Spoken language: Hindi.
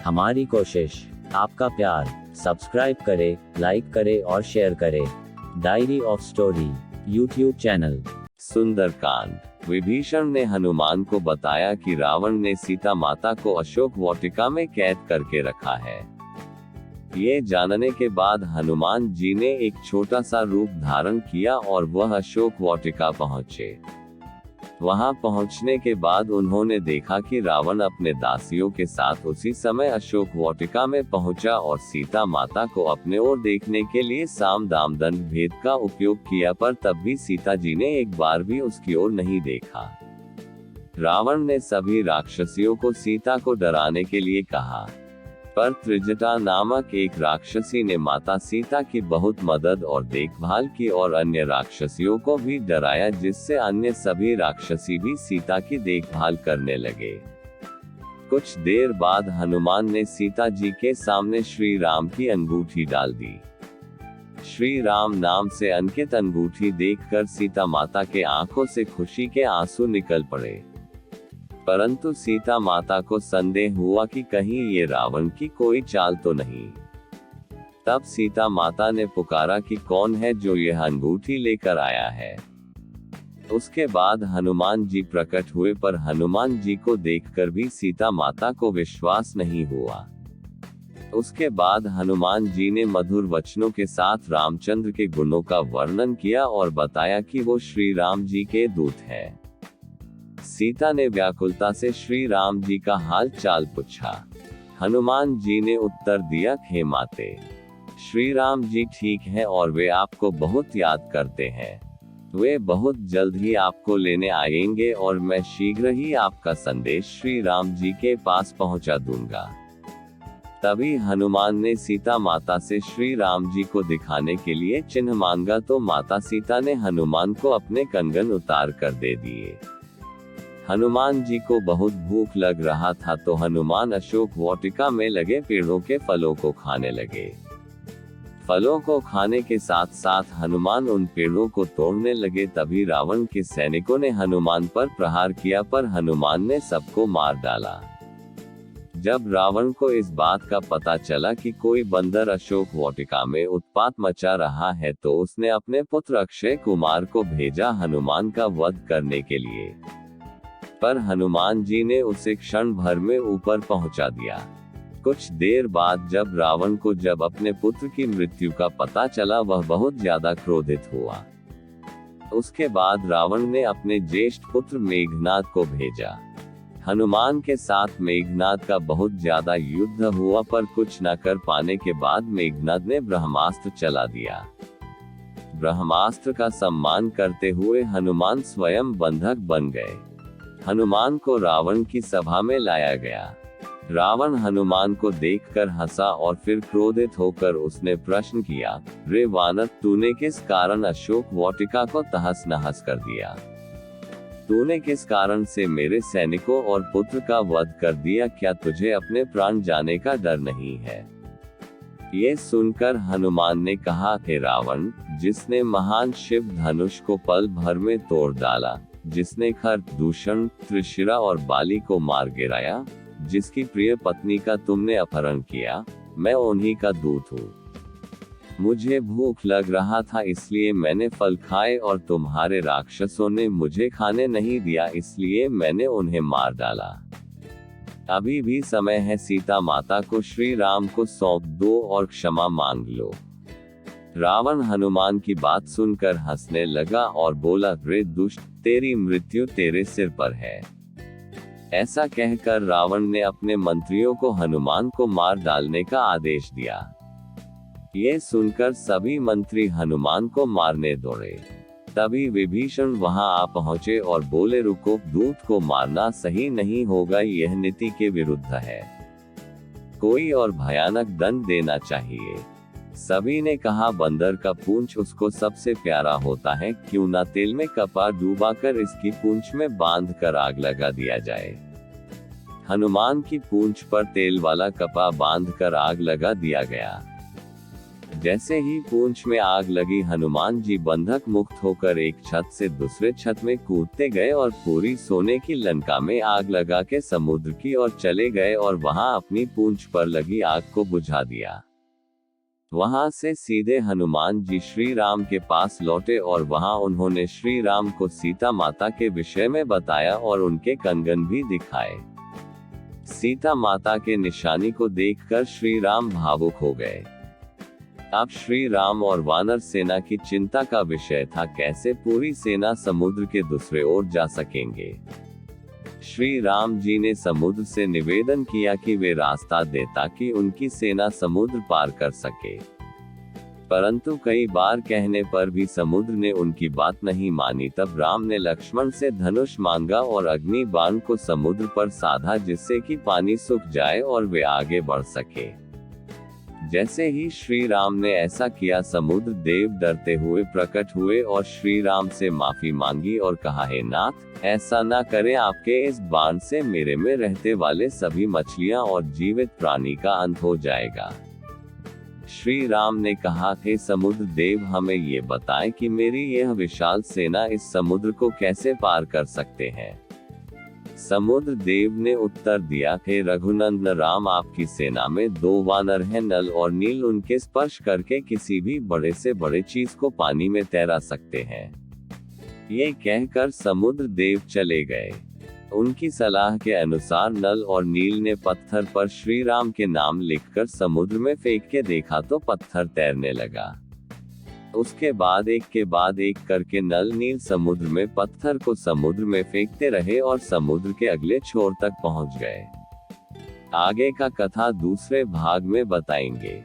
हमारी कोशिश, आपका प्यार। सब्सक्राइब करें, लाइक करें और शेयर करें। Diary of story YouTube channel. Sundarkand. Vibhishan ने हनुमान को बताया कि रावण ने सीता माता को अशोक वाटिका में कैद करके रखा है। ये जानने के बाद हनुमान जी ने एक छोटा सा रूप धारण किया और वह अशोक वाटिका पहुंचे। वहां पहुंचने के बाद उन्होंने देखा कि रावण अपने दासियों के साथ उसी समय अशोक वाटिका में पहुंचा और सीता माता को अपने ओर देखने के लिए साम दाम दंड भेद का उपयोग किया, पर तब भी सीता जी ने एक बार भी उसकी ओर नहीं देखा। रावण ने सभी राक्षसियों को सीता को डराने के लिए कहा, पर त्रिजटा नामक एक राक्षसी ने माता सीता की बहुत मदद और देखभाल की और अन्य राक्षसियों को भी डराया, जिससे अन्य सभी राक्षसी भी सीता की देखभाल करने लगे। कुछ देर बाद हनुमान ने सीता जी के सामने श्री राम की अंगूठी डाल दी। श्री राम नाम से अंकित अंगूठी देखकर सीता माता के आंखों से खुशी के आंसू निकल पड़े। परंतु सीता माता को संदेह हुआ कि कहीं ये रावण की कोई चाल तो नहीं। तब सीता माता ने पुकारा कि कौन है जो यह अंगूठी लेकर आया है। उसके बाद हनुमान जी प्रकट हुए, पर हनुमान जी को देखकर भी सीता माता को विश्वास नहीं हुआ। उसके बाद हनुमान जी ने मधुर वचनों के साथ रामचंद्र के गुणों का वर्णन किया और बताया कि वो श्री राम जी के दूत हैं। सीता ने व्याकुलता से श्री राम जी का हाल चाल पूछा। हनुमान जी ने उत्तर दिया, हे माते, श्री राम जी ठीक हैं और वे आपको बहुत याद करते हैं। वे बहुत जल्द ही आपको लेने आएंगे और मैं शीघ्र ही आपका संदेश श्री राम जी के पास पहुंचा दूंगा। तभी हनुमान ने सीता माता से श्री राम जी को दिखाने के लिए चिन्ह मांगा, तो माता सीता ने हनुमान को अपने कंगन उतार कर दे दिए। हनुमान जी को बहुत भूख लग रहा था, तो हनुमान अशोक वाटिका में लगे पेड़ों के फलों को खाने लगे। फलों को खाने के साथ साथ हनुमान उन पेड़ों को तोड़ने लगे। तभी रावण के सैनिकों ने हनुमान पर प्रहार किया, पर हनुमान ने सबको मार डाला। जब रावण को इस बात का पता चला कि कोई बंदर अशोक वाटिका में उत्पात मचा रहा है, तो उसने अपने पुत्र अक्षय कुमार को भेजा हनुमान का वध करने के लिए। पर हनुमान जी ने उसे क्षण भर में ऊपर पहुंचा दिया। कुछ देर बाद जब रावण को अपने पुत्र की मृत्यु का पता चला, वह बहुत ज्यादा क्रोधित हुआ। उसके बाद रावण ने अपने ज्येष्ठ पुत्र मेघनाद को भेजा। हनुमान के साथ मेघनाद का बहुत ज्यादा युद्ध हुआ, पर कुछ न कर पाने के बाद मेघनाद ने ब्रह्मास्त्र चला दिया। ब्रह्मास्त्र का सम्मान करते हुए हनुमान स्वयं बंधक बन गए। हनुमान को रावण की सभा में लाया गया। रावण हनुमान को देखकर हंसा और फिर क्रोधित होकर उसने प्रश्न किया, रे वानर, तूने किस कारण अशोक वाटिका को तहस नहस कर दिया? तूने किस कारण से मेरे सैनिकों और पुत्र का वध कर दिया? क्या तुझे अपने प्राण जाने का डर नहीं है? ये सुनकर हनुमान ने कहा, हे रावण, जिसने महान शिव धनुष को पल भर में तोड़ डाला, जिसने खर, दूषण, त्रिशिरा और बाली को मार गिराया, जिसकी प्रिय पत्नी का तुमने अपहरण किया, मैं उन्हीं का दूत हूँ। मुझे भूख लग रहा था, इसलिए मैंने फल खाए और तुम्हारे राक्षसों ने मुझे खाने नहीं दिया, इसलिए मैंने उन्हें मार डाला। अभी भी समय है, सीता माता को श्री राम को सौंप दो और क्षमा मांग लो। रावण हनुमान की बात सुनकर हंसने लगा और बोला, रे दुष्ट, तेरी मृत्यु तेरे सिर पर है। ऐसा कहकर रावण ने अपने मंत्रियों को हनुमान को मार डालने का आदेश दिया। ये सुनकर सभी मंत्री हनुमान को मारने दौड़े। तभी विभीषण वहां आ पहुंचे और बोले, रुको, दूत को मारना सही नहीं होगा, यह नीति के विरुद्ध है। कोई और भयानक दंड देना चाहिए। सभी ने कहा, बंदर का पूंछ उसको सबसे प्यारा होता है, क्यों ना तेल में कपा डूबाकर इसकी पूंछ में बांध कर आग लगा दिया जाए। हनुमान की पूंछ पर तेल वाला कपा बांध कर आग लगा दिया गया। जैसे ही पूंछ में आग लगी, हनुमान जी बंधक मुक्त होकर एक छत से दूसरे छत में कूदते गए और पूरी सोने की लंका में आग लगा के समुद्र की ओर चले गए और वहां अपनी पूंछ पर लगी आग को बुझा दिया। वहां से सीधे हनुमान जी श्री राम के पास लौटे और वहां उन्होंने श्री राम को सीता माता के विषय में बताया और उनके कंगन भी दिखाए। सीता माता के निशानी को देखकर श्री राम भावुक हो गए। अब श्री राम और वानर सेना की चिंता का विषय था, कैसे पूरी सेना समुद्र के दूसरे ओर जा सकेंगे। श्री राम जी ने समुद्र से निवेदन किया कि वे रास्ता दे ताकि उनकी सेना समुद्र पार कर सके, परंतु कई बार कहने पर भी समुद्र ने उनकी बात नहीं मानी। तब राम ने लक्ष्मण से धनुष मांगा और अग्नि बाण को समुद्र पर साधा, जिससे कि पानी सूख जाए और वे आगे बढ़ सके। जैसे ही श्री राम ने ऐसा किया, समुद्र देव डरते हुए प्रकट हुए और श्री राम से माफी मांगी और कहा, हे नाथ, ऐसा ना करें, आपके इस बाण से मेरे में रहते वाले सभी मछलियां और जीवित प्राणी का अंत हो जाएगा। श्री राम ने कहा, हे समुद्र देव, हमें ये बताएं कि मेरी यह विशाल सेना इस समुद्र को कैसे पार कर सकते हैं। समुद्र देव ने उत्तर दिया, हे रघुनंदन राम, आपकी सेना में 2 वानर हैं, नल और नील। उनके स्पर्श करके किसी भी बड़े से बड़े चीज को पानी में तैरा सकते हैं। ये कहकर समुद्र देव चले गए। उनकी सलाह के अनुसार नल और नील ने पत्थर पर श्री राम के नाम लिखकर समुद्र में फेंक के देखा तो पत्थर तैरने लगा। उसके बाद एक के बाद एक करके नल नील समुद्र में पत्थर को समुद्र में फेंकते रहे और समुद्र के अगले छोर तक पहुंच गए। आगे का कथा दूसरे भाग में बताएंगे।